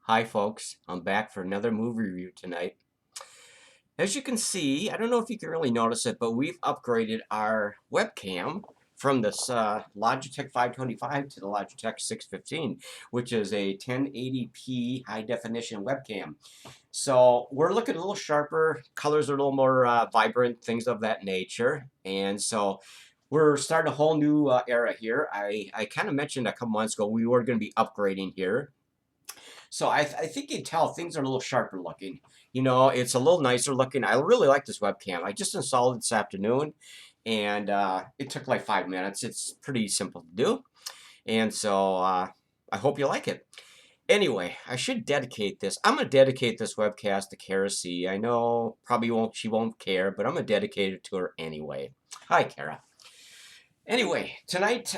Hi folks, I'm back for another movie review tonight. As you can see, I don't know if you can really notice it, but we've upgraded our webcam from this Logitech 525 to the Logitech 615, which is a 1080p high definition webcam. So we're looking a little sharper, colors are a little more vibrant, things of that nature. And so we're starting a whole new era here. I kind of mentioned a couple months ago we were going to be upgrading here. So I think you can tell things are a little sharper looking. You know, it's a little nicer looking. I really like this webcam. I just installed it this afternoon, and it took like 5 minutes. It's pretty simple to do, and so I hope you like it. Anyway, I should dedicate this. I'm gonna dedicate this webcast to Kara C. I know probably she won't care, but I'm gonna dedicate it to her anyway. Hi, Kara. Anyway, tonight,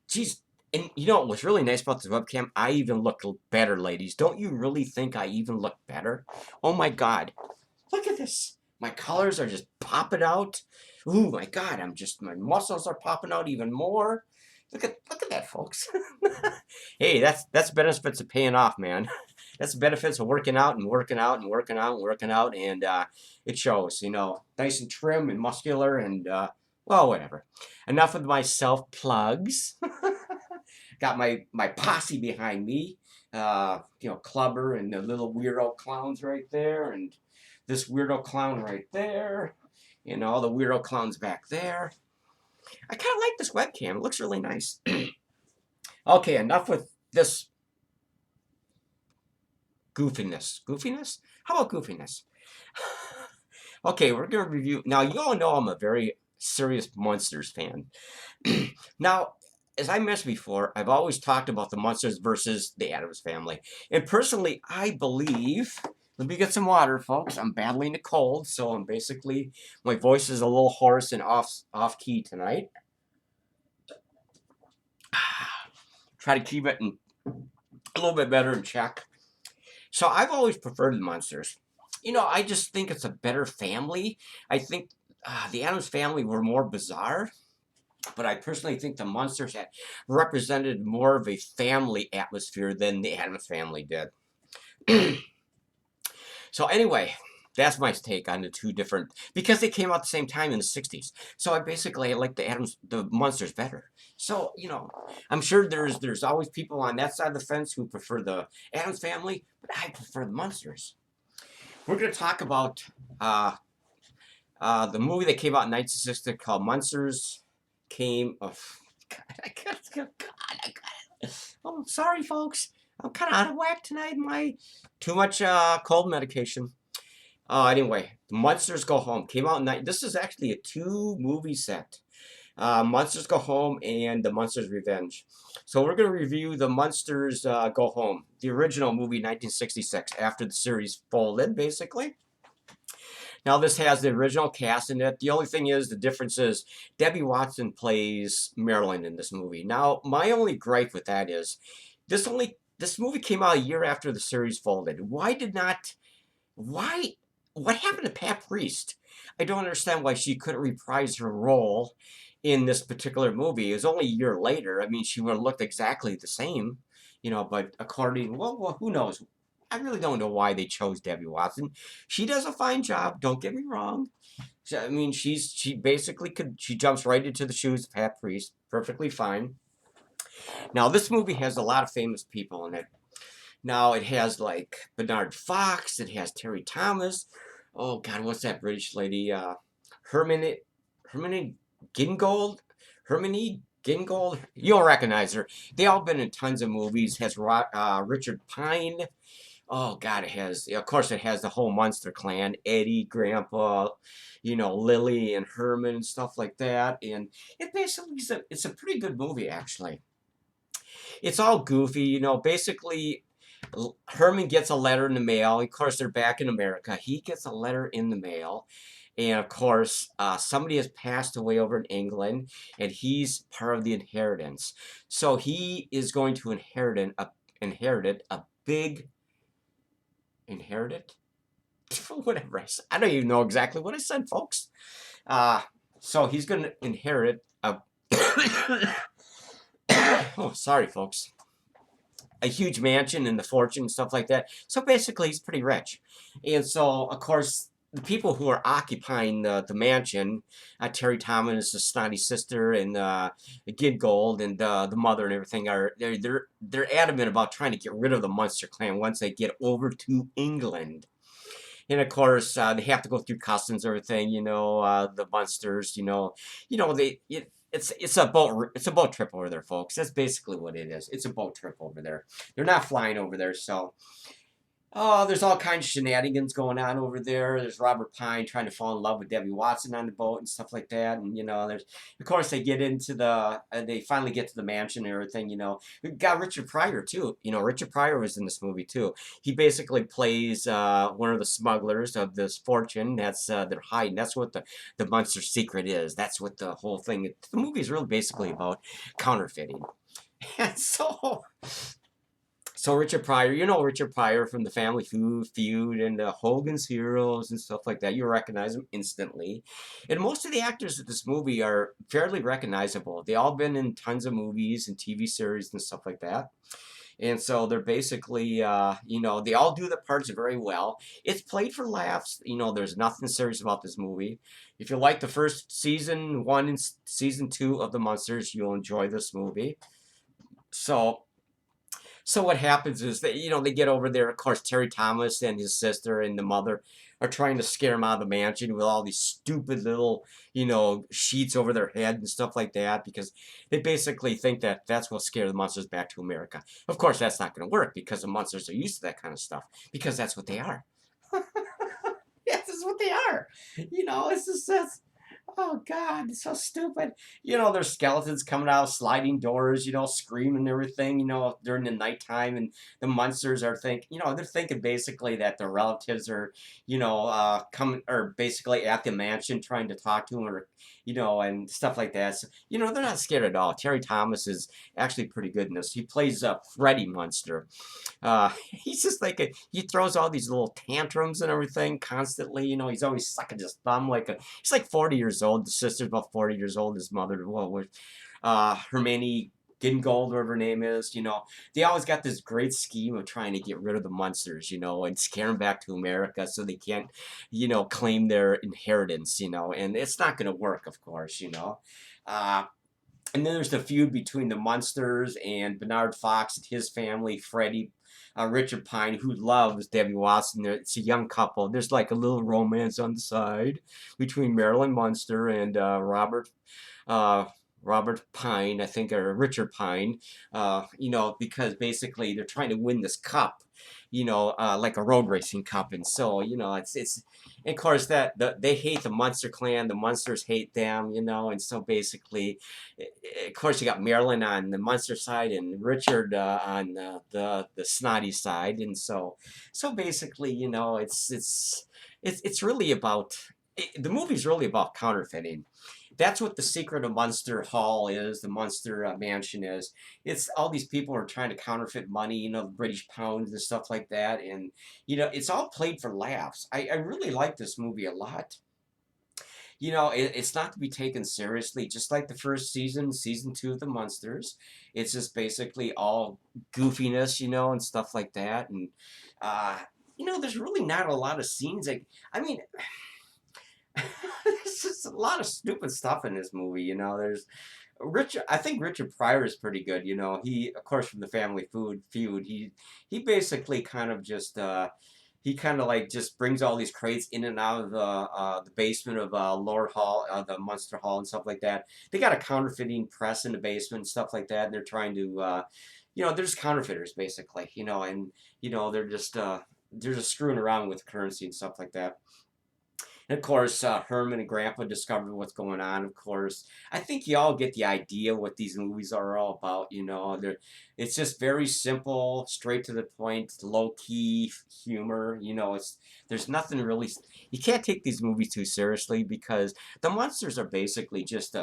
geez, and you know what's really nice about this webcam? I even look better, ladies. Don't you really think I even look better? Oh my God, look at this. My colors are just popping out. Ooh, my God, my muscles are popping out even more. Look at that, folks. Hey, that's benefits of paying off, man. That's the benefits of working out and working out and working out and working out, and it shows. You know, nice and trim and muscular, and well, whatever. Enough of my self plugs. Got my posse behind me. You know, Clubber and the little weirdo clowns right there, and this weirdo clown right there, and all the weirdo clowns back there. I kind of like this webcam. It looks really nice. Okay, enough with this goofiness. Goofiness? How about goofiness? Okay, we're going to review. Now, you all know I'm a very serious Munsters fan. Now, as I mentioned before, I've always talked about the Munsters versus the Addams Family. And personally, I believe, let me get some water, folks. I'm battling a cold, so I'm basically, my voice is a little hoarse and off key tonight. Try to keep it a little bit better in check. So I've always preferred the Munsters. You know, I just think it's a better family. I think the Addams Family were more bizarre. But I personally think the Munsters had represented more of a family atmosphere than the Addams Family did. So anyway, that's my take on the two different, because they came out the same time in the 60s. So I like the Munsters better. So, you know, I'm sure there's always people on that side of the fence who prefer the Addams Family, but I prefer the Munsters. We're going to talk about the movie that came out in 1960 called Munsters. Oh, sorry, folks. I'm kind of out of whack tonight. Too much cold medication. Anyway, the Munsters Go Home came out in this is actually a 2-movie set. Munsters Go Home and The Munsters Revenge. So we're going to review The Munsters Go Home, the original movie 1966, after the series folded, basically. Now, this has the original cast in it. The only thing is, the difference is Debbie Watson plays Marilyn in this movie. Now, my only gripe with that is this movie came out a year after the series folded. What happened to Pat Priest? I don't understand why she couldn't reprise her role in this particular movie. It was only a year later. I mean, she would have looked exactly the same, you know, but well, who knows? I really don't know why they chose Debbie Watson. She does a fine job. Don't get me wrong. I mean, she jumps right into the shoes of Pat Priest. Perfectly fine. Now, this movie has a lot of famous people in it. Now, it has like Bernard Fox. It has Terry Thomas. Oh God, what's that British lady? Hermione Gingold. Hermione Gingold. You'll recognize her. They all been in tons of movies. Has Richard Pine. Oh God, of course, it has the whole Munster clan, Eddie, Grandpa, you know, Lily and Herman and stuff like that. And it basically it's a pretty good movie, actually. It's all goofy, you know. Basically, Herman gets a letter in the mail. Of course, they're back in America. He gets a letter in the mail. And of course, somebody has passed away over in England, and he's part of the inheritance. So he is going to inherit a big whatever I don't even know exactly what I said, folks. So he's going to inherit a oh, sorry, folks. a huge mansion and the fortune and stuff like that. So basically, he's pretty rich. And so, of course, the people who are occupying the mansion, Terry Thomas, the snotty sister, and Gingold, and the mother and everything, they're adamant about trying to get rid of the Munster clan once they get over to England. And of course, they have to go through customs and everything. The Munsters. It's a boat trip over there, folks. That's basically what it is. It's a boat trip over there. They're not flying over there, so. Oh, there's all kinds of shenanigans going on over there. There's Robert Pine trying to fall in love with Debbie Watson on the boat and stuff like that. And, there's, of course, they get into they finally get to the mansion and everything, We've got Richard Pryor, too. Richard Pryor was in this movie, too. He basically plays one of the smugglers of this fortune. They're hiding. That's what the Munster secret is. That's what the whole thing, the movie is really basically about counterfeiting. And so Richard Pryor, Richard Pryor from the Family Feud and Hogan's Heroes and stuff like that. You recognize him instantly. And most of the actors of this movie are fairly recognizable. They all been in tons of movies and TV series and stuff like that. And so they're basically, they all do the parts very well. It's played for laughs. There's nothing serious about this movie. If you like the first season 1 and season 2 of the Munsters, you'll enjoy this movie. So what happens is that, they get over there. Of course, Terry Thomas and his sister and the mother are trying to scare him out of the mansion with all these stupid little, sheets over their head and stuff like that, because they basically think that that's what'll scare the Munsters back to America. Of course, that's not going to work because the Munsters are used to that kind of stuff, because that's what they are. Yes, that's what they are. It's just, oh, God, it's so stupid. There's skeletons coming out of sliding doors, screaming and everything, during the nighttime. And the Munsters are they're thinking basically that their relatives are, coming, or basically at the mansion trying to talk to them, or, and stuff like that. So, they're not scared at all. Terry Thomas is actually pretty good in this. He plays Freddie Munster. He's just he throws all these little tantrums and everything constantly. He's always sucking his thumb he's like 40 years old. The sister's about 40 years old. His mother, Hermione Gingold, whatever her name is, they always got this great scheme of trying to get rid of the Munsters, and scare them back to America so they can't, claim their inheritance, and it's not going to work, of course, and then there's the feud between the Munsters and Bernard Fox and his family, Freddie, Richard Pine, who loves Debbie Watson. It's a young couple. There's like a little romance on the side between Marilyn Munster and Robert Pine, I think, or Richard Pine, because basically they're trying to win this cup, like a road racing cup. And so, it's and of course they hate the Munster clan, the Munsters hate them, and so basically, of course, you got Marilyn on the Munster side and Richard on the snotty side. And so basically, it's really about, the movie's really about counterfeiting. That's what the secret of Munster Hall is, the Munster mansion is. It's all these people are trying to counterfeit money, the British pounds and stuff like that. And, it's all played for laughs. I really like this movie a lot. It's not to be taken seriously, just like the first season 2 of the Munsters. It's just basically all goofiness, and stuff like that. And, there's really not a lot of scenes. There's just a lot of stupid stuff in this movie, There's I think Richard Pryor is pretty good, He, of course, from the Family Feud, he basically kind of just he kind of just brings all these crates in and out of the basement of Lord Hall, the Munster Hall and stuff like that. They got a counterfeiting press in the basement and stuff like that, and they're trying to, they're just counterfeiters basically, and they're just screwing around with currency and stuff like that. And of course, Herman and Grandpa discover what's going on. Of course, I think you all get the idea what these movies are all about. It's just very simple, straight to the point, low key humor. There's nothing really. You can't take these movies too seriously because the Munsters are basically just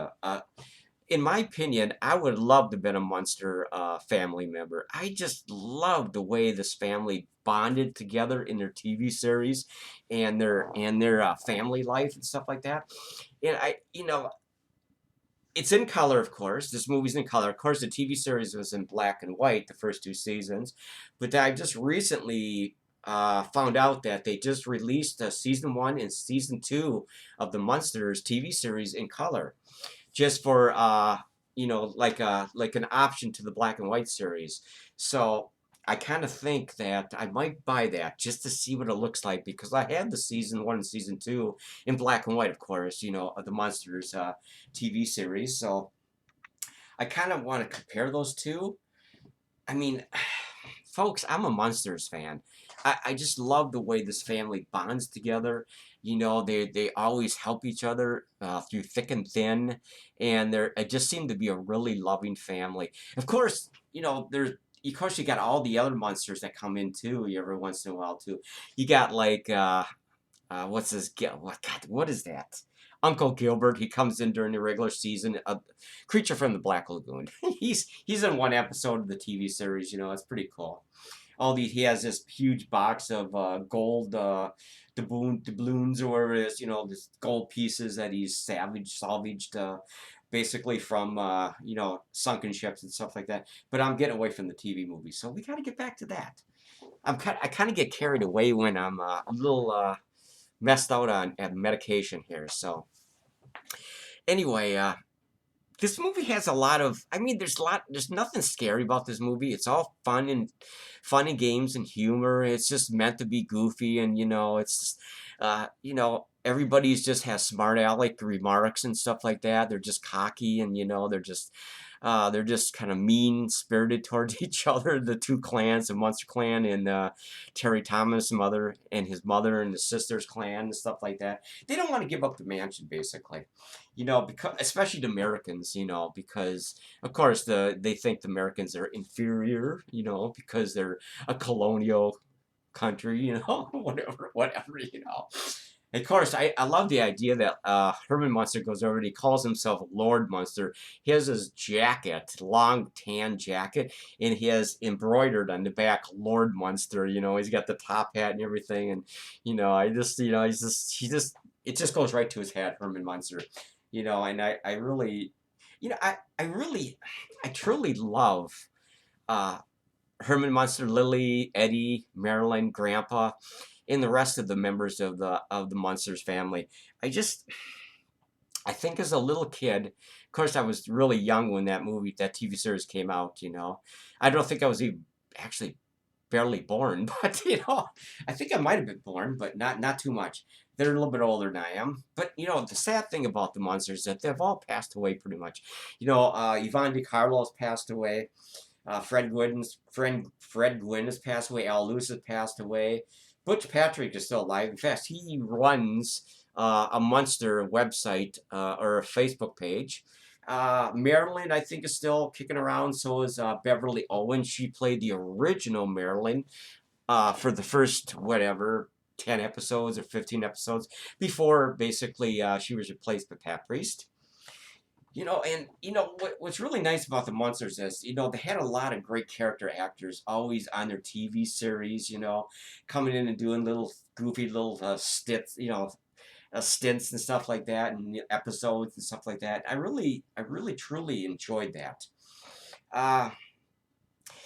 in my opinion, I would love to have been a Munster family member. I just love the way this family bonded together in their TV series and their family life and stuff like that. And It's in color, of course. This movie's in color. Of course, the TV series was in black and white the first two seasons, but I just recently found out that they just released season one and season two of the Munsters TV series in color, just for like an option to the black and white series. So I kind of think that I might buy that just to see what it looks like, because I had the season one and season two in black and white, of course, of the Munsters TV series. So I kind of want to compare those two. I mean, folks, I'm a Munsters fan. I just love the way this family bonds together. They always help each other through thick and thin, and it just seemed to be a really loving family. Of course, you got all the other monsters that come in too every once in a while too. You got like what's this? What is that? Uncle Gilbert. He comes in during the regular season. A creature from the Black Lagoon. he's in one episode of the TV series. It's pretty cool. He has this huge box of gold doubloons or whatever it is. This gold pieces that he's salvaged. Basically from sunken ships and stuff like that. But I'm getting away from the TV movie, so we got to get back to that. I kind of get carried away when I'm a little messed out on medication here. So anyway, this movie has a lot of. I mean, there's nothing scary about this movie. It's all fun and games and humor. It's just meant to be goofy, and it's just, everybody's just has smart aleck remarks and stuff like that. They're just cocky, and they're just kind of mean spirited towards each other. The two clans, the Munster clan and Terry Thomas' mother and his mother and his sister's clan and stuff like that. They don't want to give up the mansion, basically. Because especially the Americans, because of course they think the Americans are inferior, because they're a colonial country, whatever. Of course, I love the idea that Herman Munster goes over and he calls himself Lord Munster. He has his jacket, long tan jacket, and he has embroidered on the back Lord Munster. He's got the top hat and everything, and it just goes right to his head, Herman Munster. And I really, I truly love Herman Munster, Lily, Eddie, Marilyn, Grandpa, and the rest of the members of the Munsters family. I think as a little kid, of course, I was really young when that TV series came out. I don't think I was even actually barely born, but I think I might have been born, but not too much. They're a little bit older than I am. But the sad thing about the Munsters is that they've all passed away pretty much. Yvonne DeCarlo has passed away. Fred Gwynne has passed away. Al Lewis has passed away. Butch Patrick is still alive. In fact, he runs a Munster website or a Facebook page. Marilyn, I think, is still kicking around. So is Beverly Owen. She played the original Marilyn for the first, 10 episodes or 15 episodes before basically she was replaced by Pat Priest. What's really nice about the Munsters is, they had a lot of great character actors always on their TV series, coming in and doing little goofy little stints, stints and stuff like that, and episodes and stuff like that. I really truly enjoyed that.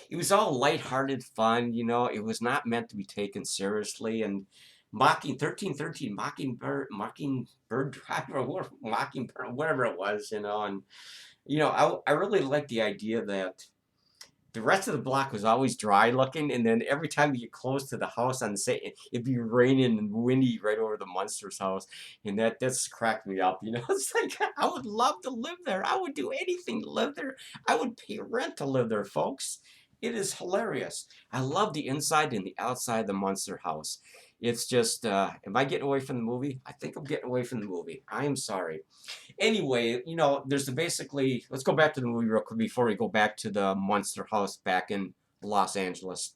It was all lighthearted fun, it was not meant to be taken seriously, and Mockingbird Drive, or Mockingbird, whatever it was, and I really liked the idea that the rest of the block was always dry looking, and then every time you get close to the house on the same, it'd be raining and windy right over the Munsters' house, and that's cracked me up. It's like I would love to live there. I would do anything to live there. I would pay rent to live there, folks. It is hilarious. I love the inside and the outside of the Munster house. It's just, am I getting away from the movie? I think I'm getting away from the movie. I am sorry. Anyway, let's go back to the movie real quick before we go back to the Munster house back in Los Angeles.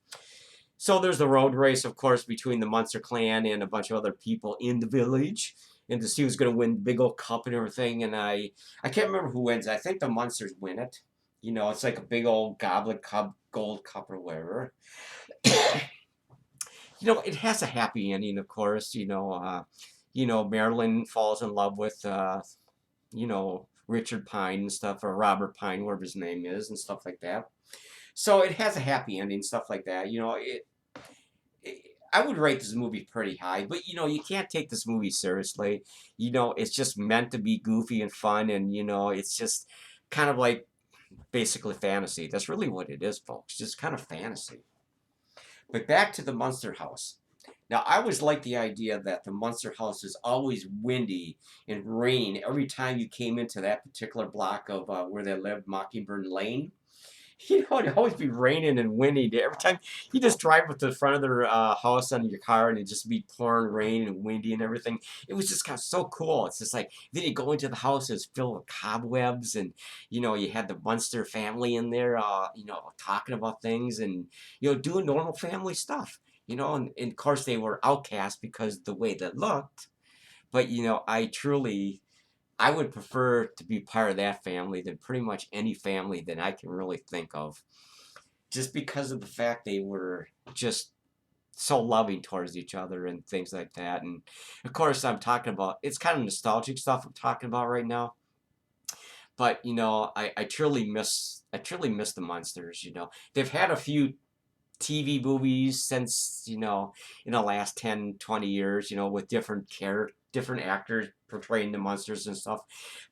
So there's the road race, of course, between the Munster clan and a bunch of other people in the village, and to see who's going to win the big old cup and everything. And I can't remember who wins. I think the Munsters win it. It's like a big old goblet cup, gold cup or whatever. It has a happy ending, of course. Marilyn falls in love with, Richard Pine and stuff, or Robert Pine, whatever his name is, and stuff like that. So it has a happy ending, stuff like that. I would rate this movie pretty high, but you can't take this movie seriously. It's just meant to be goofy and fun, and it's just kind of like basically fantasy. That's really what it is, folks. Just kind of fantasy. But back to the Munster house. Now, I always liked the idea that the Munster house is always windy and rain every time you came into that particular block of where they lived, Mockingbird Lane. It'd always be raining and windy. Every time you just drive with the front of their house on your car and it'd just be pouring rain and windy and everything. It was just kind of so cool. It's just like, then you go into the house, it's filled with cobwebs, and, you had the Munster family in there, talking about things and, doing normal family stuff. And of course they were outcast because of the way they looked. But, I would prefer to be part of that family than pretty much any family that I can really think of. Just because of the fact they were just so loving towards each other and things like that. And of course I'm talking about, it's kind of nostalgic stuff I'm talking about right now. But, I truly miss the Munsters, They've had a few TV movies since, in the last 10, 20 years, with different actors portraying the Munsters and stuff.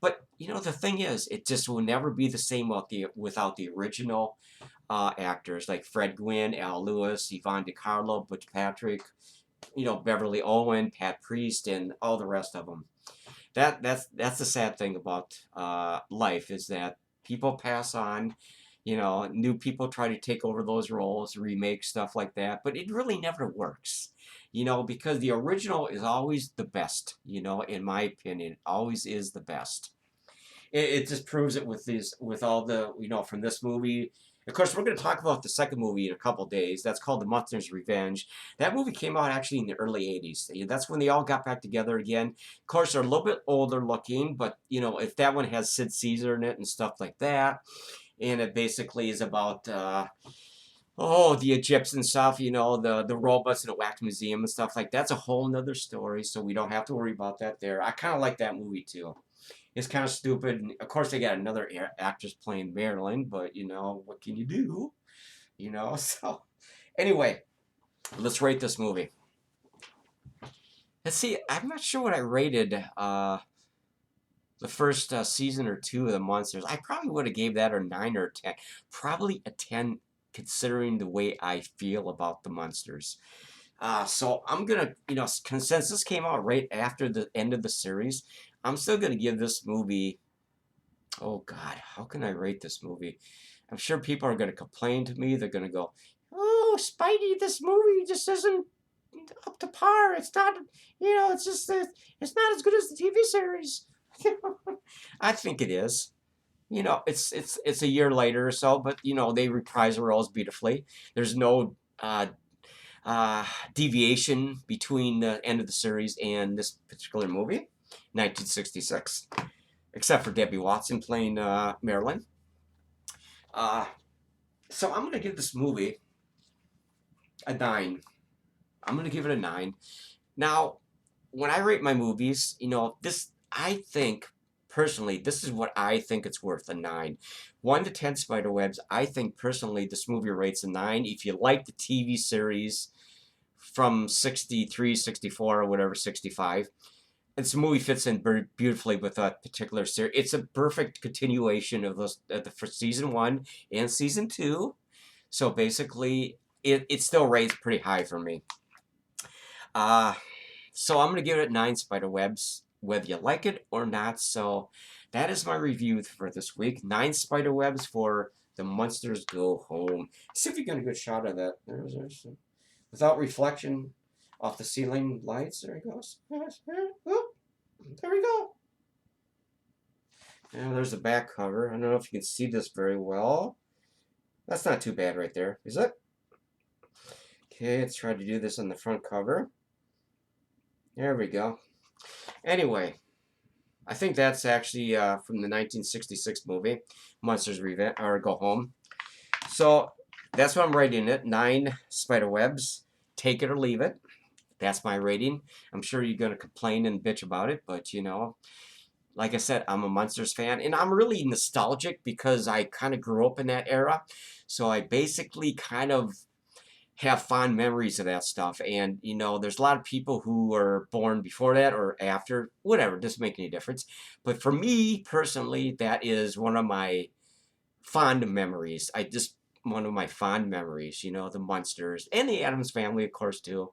But, the thing is, it just will never be the same without the original actors like Fred Gwynne, Al Lewis, Yvonne DeCarlo, Butch Patrick, Beverly Owen, Pat Priest, and all the rest of them. That's the sad thing about life, is that people pass on. New people try to take over those roles, remake stuff like that, but it really never works. Because the original is always the best, in my opinion, always is the best. It just proves it with all the, from this movie. Of course, we're going to talk about the second movie in a couple days. That's called The Munsters' Revenge. That movie came out actually in the early 80s. That's when they all got back together again. Of course, they're a little bit older looking, but, if that one has Sid Caesar in it and stuff like that. And it basically is about, the Egyptian stuff, the robots in the wax museum and stuff like that. That's a whole nother story, so we don't have to worry about that there. I kind of like that movie, too. It's kind of stupid. And of course, they got another actress playing Marilyn, but, what can you do? So anyway, let's rate this movie. Let's see, I'm not sure what I rated the first season or two of the Munsters. I probably would have gave that a 9 or a 10. Probably a 10, considering the way I feel about the Munsters. So I'm going to, since this came out right after the end of the series, I'm still going to give this movie, oh God, how can I rate this movie? I'm sure people are going to complain to me. They're going to go, oh, Spidey, this movie just isn't up to par. It's not, it's just, it's not as good as the TV series. I think it is. It's a year later or so, but they reprise the roles beautifully. There's no deviation between the end of the series and this particular movie, 1966, except for Debbie Watson playing Marilyn. So I'm gonna give this movie a 9. I'm gonna give it a 9. Now, when I rate my movies, I think, personally, this is what I think it's worth, a 9. 1 to 10 Spiderwebs, I think, personally, this movie rates a 9. If you like the TV series from 63, 64, or whatever, 65, this movie fits in very beautifully with that particular series. It's a perfect continuation of the for season 1 and season 2. So basically, it still rates pretty high for me. So I'm going to give it 9 Spiderwebs, whether you like it or not. So that is my review for this week. 9 Spiderwebs for The Munsters Go Home. See if we get a good shot of that. There's without reflection off the ceiling lights. There it goes. Oh, there we go. And there's the back cover. I don't know if you can see this very well. That's not too bad right there, is it? Okay, let's try to do this on the front cover. There we go. Anyway, I think that's actually from the 1966 movie, Munsters Revenge, or Go Home. So that's what I'm rating it. 9 Spiderwebs. Take it or leave it. That's my rating. I'm sure you're going to complain and bitch about it, but like I said, I'm a Munsters fan, and I'm really nostalgic because I kind of grew up in that era. So I basically kind of have fond memories of that stuff. And, you know, there's a lot of people who were born before that or after, whatever, doesn't make any difference. But for me personally, that is one of my fond memories. One of my fond memories, you know, the Munsters and the Addams Family, of course, too.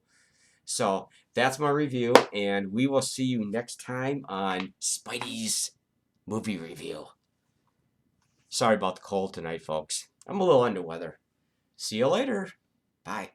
So that's my review, and we will see you next time on Spidey's movie review. Sorry about the cold tonight, folks. I'm a little under weather. See you later. Bye.